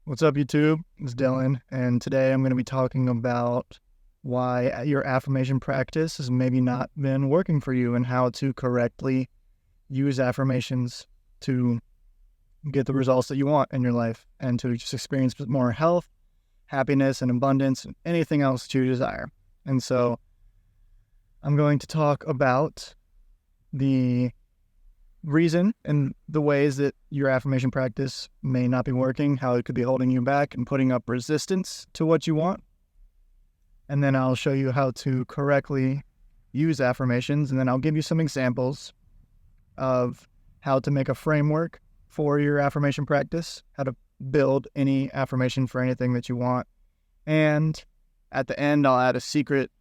What's up, YouTube? It's Dylan, and today I'm going to be talking about why your affirmation practice has maybe not been working for you and how to correctly use affirmations to get the results that you want in your life and to just experience more health, happiness, and abundance, and anything else that you desire. And so I'm going to talk about the reason and the ways that your affirmation practice may not be working, how it could be holding you back and putting up resistance to what you want. And then I'll show you how to correctly use affirmations. And then I'll give you some examples of how to make a framework for your affirmation practice, how to build any affirmation for anything that you want. And at the end, I'll add a secret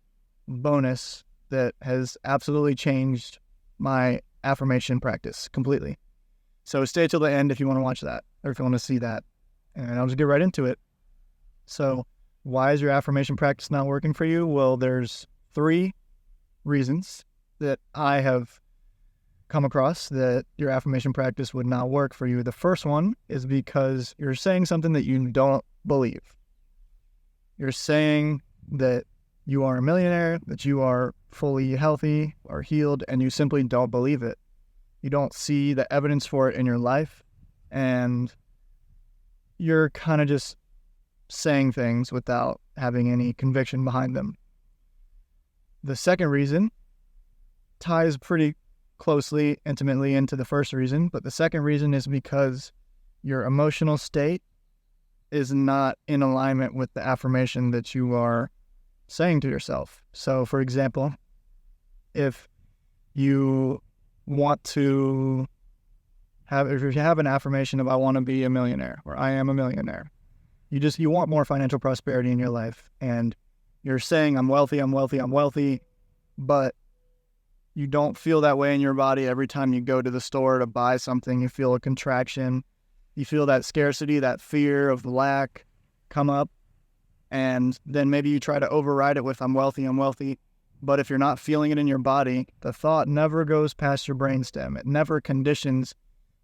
bonus that has absolutely changed my affirmation practice completely. So stay till the end if you want to watch that or if you want to see that. And I'll just get right into it. So why is your affirmation practice not working for you? Well, there's 3 reasons that I have come across that your affirmation practice would not work for you. The first one is because you're saying something that you don't believe. You're saying that you are a millionaire, that you are fully healthy or healed, and you simply don't believe it. You don't see the evidence for it in your life, and you're kind of just saying things without having any conviction behind them. The second reason ties pretty closely, intimately into the first reason, but the second reason is because your emotional state is not in alignment with the affirmation that you are saying to yourself. So, for example, if you have an affirmation of I want to be a millionaire or I am a millionaire, you want more financial prosperity in your life, and you're saying I'm wealthy, but you don't feel that way in your body. Every time you go to the store to buy something, you feel a contraction. You feel that scarcity, that fear of lack come up. And then maybe you try to override it with I'm wealthy. But if you're not feeling it in your body, the thought never goes past your brainstem. It never conditions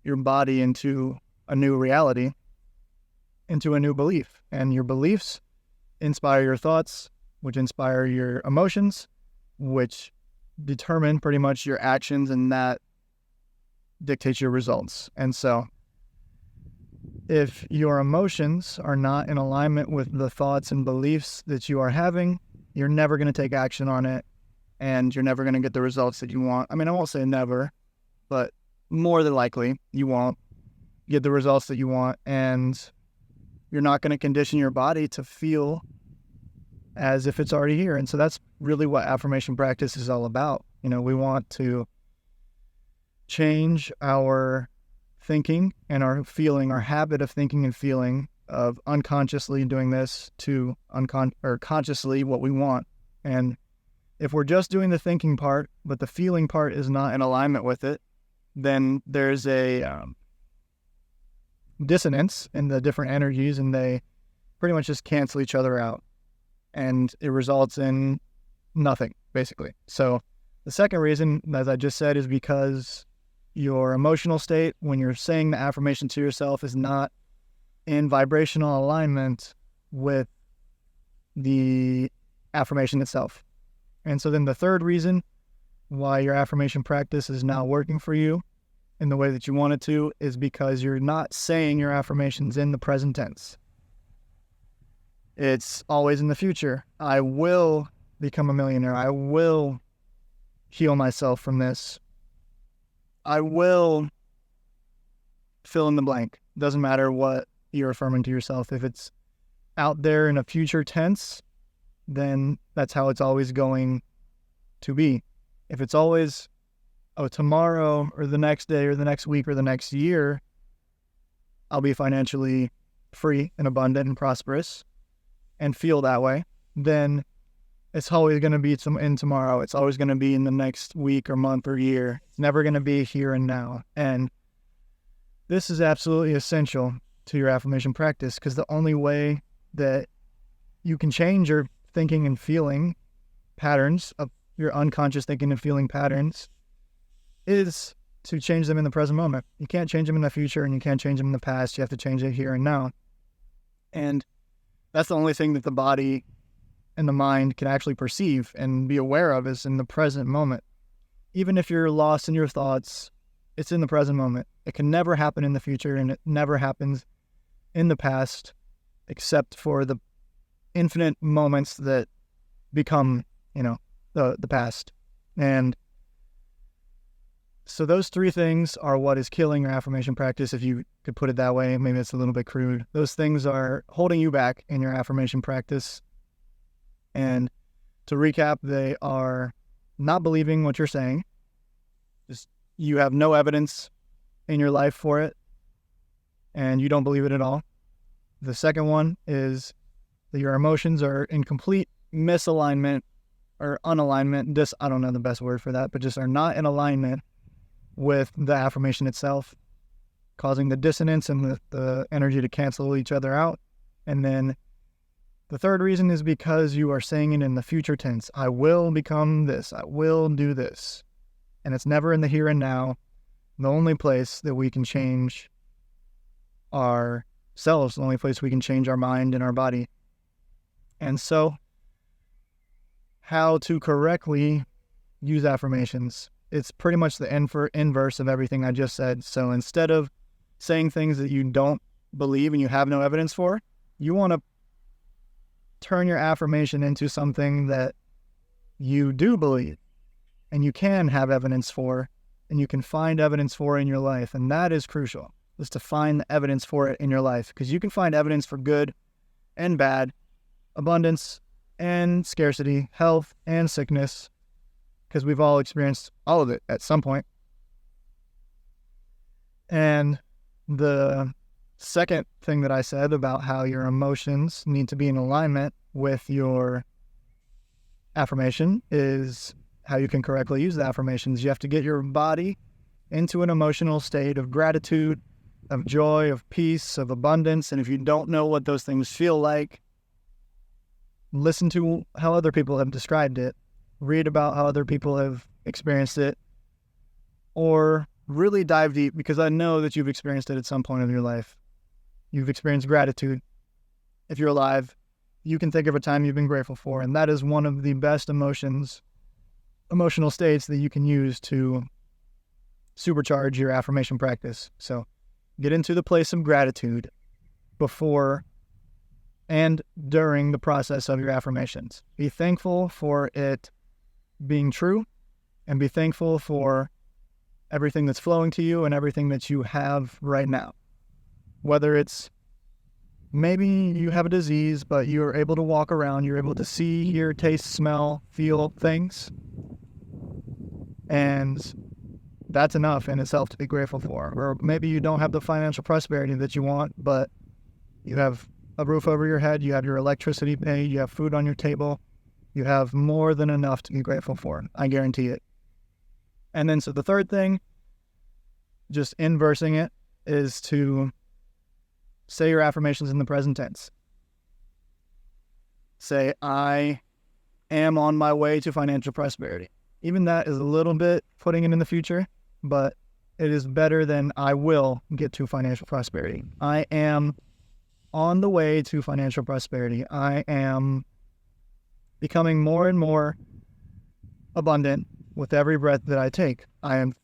your body into a new reality, into a new belief. And your beliefs inspire your thoughts, which inspire your emotions, which determine pretty much your actions, and that dictates your results. And so if your emotions are not in alignment with the thoughts and beliefs that you are having, you're never going to take action on it, and you're never going to get the results that you want. I mean, I won't say never, but more than likely you won't get the results that you want, and you're not going to condition your body to feel as if it's already here. And so that's really what affirmation practice is all about. We want to change our thinking and our feeling, our habit of thinking and feeling, of unconsciously doing this to consciously what we want. And if we're just doing the thinking part, but the feeling part is not in alignment with it, then there's a dissonance in the different energies, and they pretty much just cancel each other out, and it results in nothing, basically. So the second reason, as I just said, is because your emotional state, when you're saying the affirmation to yourself, is not in vibrational alignment with the affirmation itself. And so then the third reason why your affirmation practice is not working for you in the way that you want it to is because you're not saying your affirmations in the present tense. It's always in the future. I will become a millionaire. I will heal myself from this. I will fill in the blank. Doesn't matter what you're affirming to yourself. If it's out there in a future tense, then that's how it's always going to be. If it's always, tomorrow or the next day or the next week or the next year, I'll be financially free and abundant and prosperous and feel that way, then it's always going to be in tomorrow. It's always going to be in the next week or month or year. It's never going to be here and now. And this is absolutely essential to your affirmation practice, because the only way that you can change your thinking and feeling patterns, of your unconscious thinking and feeling patterns, is to change them in the present moment. You can't change them in the future, and you can't change them in the past. You have to change it here and now. And that's the only thing that the body and the mind can actually perceive and be aware of is in the present moment. Even if you're lost in your thoughts, it's in the present moment. It can never happen in the future, and it never happens in the past, except for the infinite moments that become, the past. And so those three things are what is killing your affirmation practice, if you could put it that way. Maybe it's a little bit crude. Those things are holding you back in your affirmation practice. And to recap, they are not believing what you're saying. Just you have no evidence in your life for it, and you don't believe it at all. The second one is that your emotions are in complete misalignment or unalignment. I don't know the best word for that, but just are not in alignment with the affirmation itself, causing the dissonance and the energy to cancel each other out. And then the third reason is because you are saying it in the future tense. I will become this. I will do this. And it's never in the here and now. The only place that we can change ourselves, the only place we can change our mind and our body. And so, how to correctly use affirmations. It's pretty much the inverse of everything I just said. So instead of saying things that you don't believe and you have no evidence for, you want to turn your affirmation into something that you do believe and you can have evidence for and you can find evidence for in your life. And that is crucial, is to find the evidence for it in your life, because you can find evidence for good and bad, abundance and scarcity, health and sickness, because we've all experienced all of it at some point. And the second thing that I said about how your emotions need to be in alignment with your affirmation is how you can correctly use the affirmations. You have to get your body into an emotional state of gratitude, of joy, of peace, of abundance. And if you don't know what those things feel like, listen to how other people have described it. Read about how other people have experienced it, or really dive deep, because I know that you've experienced it at some point in your life. You've experienced gratitude. If you're alive, you can think of a time you've been grateful for, and that is one of the best emotional states that you can use to supercharge your affirmation practice. So get into the place of gratitude before and during the process of your affirmations. Be thankful for it being true, and be thankful for everything that's flowing to you and everything that you have right now. Whether it's maybe you have a disease, but you're able to walk around, you're able to see, hear, taste, smell, feel things. And that's enough in itself to be grateful for. Or maybe you don't have the financial prosperity that you want, but you have a roof over your head, you have your electricity paid, you have food on your table. You have more than enough to be grateful for. I guarantee it. And then, so the third thing, just inversing it, is to say your affirmations in the present tense. Say, I am on my way to financial prosperity. Even that is a little bit putting it in the future, but it is better than I will get to financial prosperity. I am on the way to financial prosperity. I am becoming more and more abundant with every breath that I take. I'm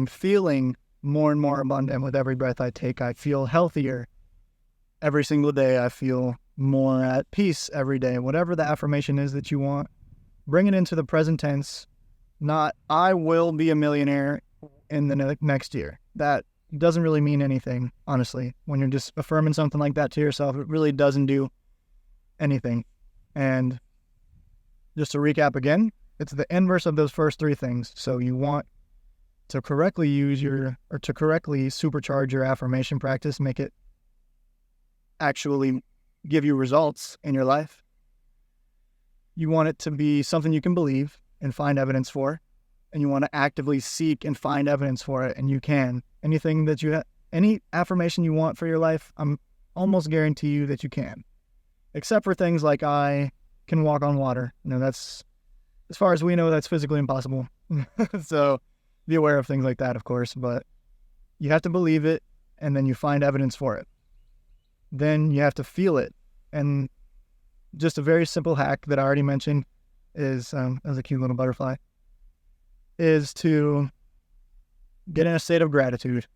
feeling more and more abundant with every breath I take. I feel healthier every single day. I feel more at peace every day. Whatever the affirmation is that you want, bring it into the present tense. Not, I will be a millionaire in the next year. That doesn't really mean anything, honestly. When you're just affirming something like that to yourself, it really doesn't do anything. And just to recap again, it's the inverse of those first three things. So you want to correctly to correctly supercharge your affirmation practice, make it actually give you results in your life. You want it to be something you can believe and find evidence for, and you want to actively seek and find evidence for it, and you can. Anything that any affirmation you want for your life, I'm almost guarantee you that you can. Except for things like I can walk on water. That's, as far as we know, that's physically impossible. So be aware of things like that, of course, but you have to believe it, and then you find evidence for it. Then you have to feel it And just a very simple hack that I already mentioned is, as a cute little butterfly, is to get in a state of gratitude.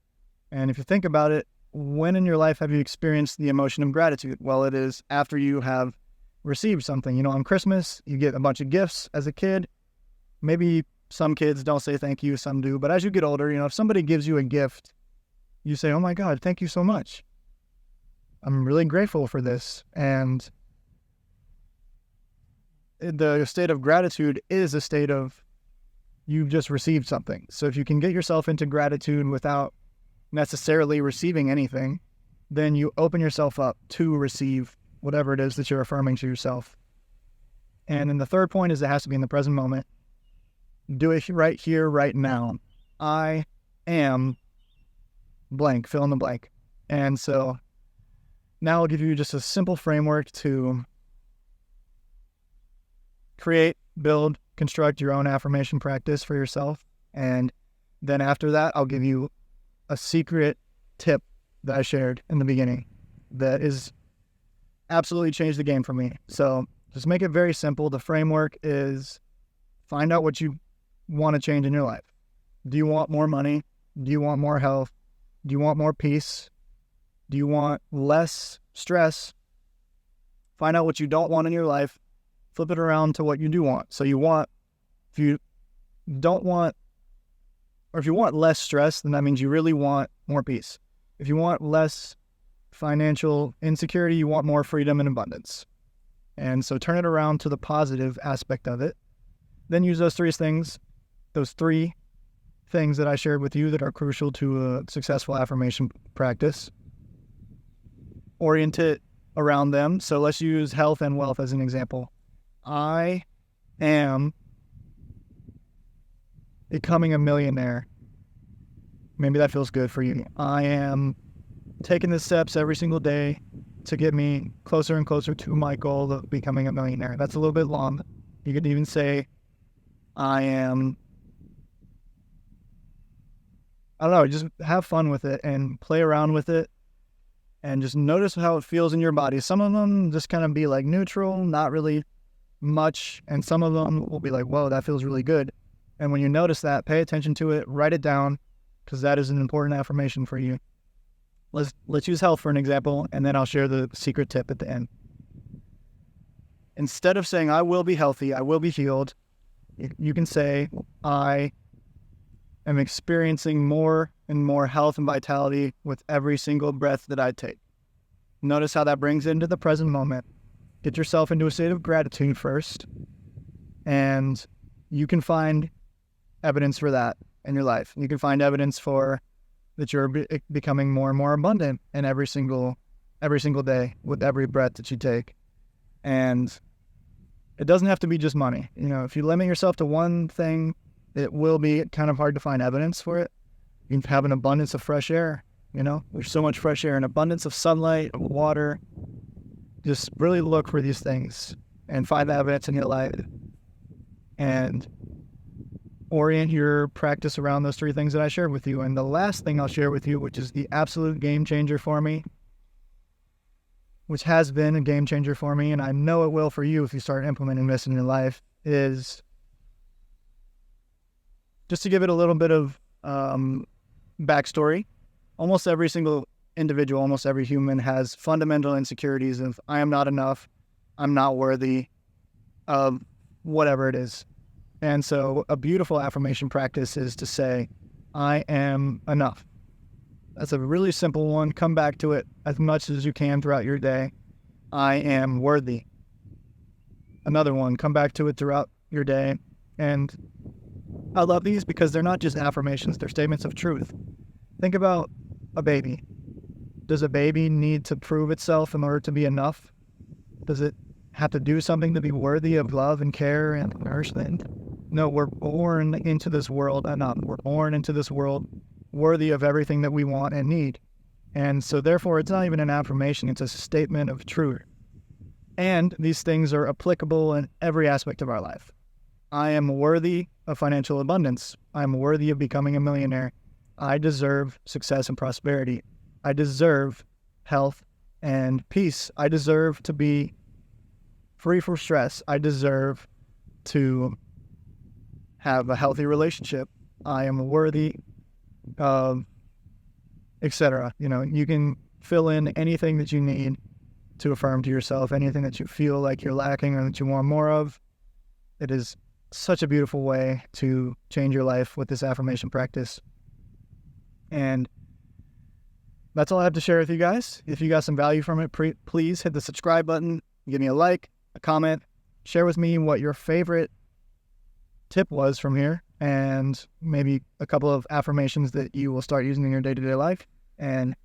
And if you think about it, when in your life have you experienced the emotion of gratitude? Well, it is after you have received something. On Christmas, you get a bunch of gifts as a kid. Maybe some kids don't say thank you, some do. But as you get older, if somebody gives you a gift, you say, oh my God, thank you so much. I'm really grateful for this. And the state of gratitude is a state of you've just received something. So if you can get yourself into gratitude without necessarily receiving anything, then you open yourself up to receive whatever it is that you're affirming to yourself. And then the third point is it has to be in the present moment. Do it right here, right now. I am blank, fill in the blank. And so now I'll give you just a simple framework to create, build, construct your own affirmation practice for yourself. And then after that, I'll give you a secret tip that I shared in the beginning that is absolutely changed the game for me. So just make it very simple. The framework is find out what you want to change in your life. Do you want more money? Do you want more health? Do you want more peace? Do you want less stress? Find out what you don't want in your life. Flip it around to what you do want. So if you want less stress, then that means you really want more peace. If you want less financial insecurity, you want more freedom and abundance. And so turn it around to the positive aspect of it. Then use those three things that I shared with you that are crucial to a successful affirmation practice. Orient it around them. So let's use health and wealth as an example. I am becoming a millionaire. Maybe that feels good for you. I am taking the steps every single day to get me closer and closer to my goal of becoming a millionaire. That's a little bit long. You could even say, I don't know, just have fun with it and play around with it and just notice how it feels in your body. Some of them just kind of be like neutral, not really much. And some of them will be like, whoa, that feels really good. And when you notice that, pay attention to it, write it down, because that is an important affirmation for you. Let's use health for an example, and then I'll share the secret tip at the end. Instead of saying, I will be healthy, I will be healed, you can say, I am experiencing more and more health and vitality with every single breath that I take. Notice how that brings it into the present moment. Get yourself into a state of gratitude first, and you can find evidence for that in your life. You can find evidence for that you're becoming more and more abundant in every single day with every breath that you take. And it doesn't have to be just money. If you limit yourself to one thing, it will be kind of hard to find evidence for it. You can have an abundance of fresh air. There's so much fresh air, an abundance of sunlight, of water. Just really look for these things and find the evidence in your life and orient your practice around those three things that I shared with you. And the last thing I'll share with you, which is the absolute game changer for me, which has been a game changer for me, and I know it will for you if you start implementing this in your life, is just to give it a little bit of backstory. Almost every single individual, almost every human has fundamental insecurities of I am not enough, I'm not worthy of whatever it is. And so a beautiful affirmation practice is to say, I am enough. That's a really simple one. Come back to it as much as you can throughout your day. I am worthy. Another one, come back to it throughout your day. And I love these because they're not just affirmations, they're statements of truth. Think about a baby. Does a baby need to prove itself in order to be enough? Does it have to do something to be worthy of love and care and nourishment? No, we're born into this world enough. We're born into this world worthy of everything that we want and need. And so therefore, it's not even an affirmation, it's a statement of truth. And these things are applicable in every aspect of our life. I am worthy of financial abundance. I'm worthy of becoming a millionaire. I deserve success and prosperity. I deserve health and peace. I deserve to be free from stress. I deserve to have a healthy relationship. I am worthy of, etc. You can fill in anything that you need to affirm to yourself, anything that you feel like you're lacking or that you want more of. It is such a beautiful way to change your life with this affirmation practice. And that's all I have to share with you guys. If you got some value from it, please hit the subscribe button, give me a like, a comment, share with me what your favorite tip was from here, and maybe a couple of affirmations that you will start using in your day-to-day life. And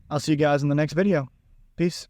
I'll see you guys in the next video. Peace.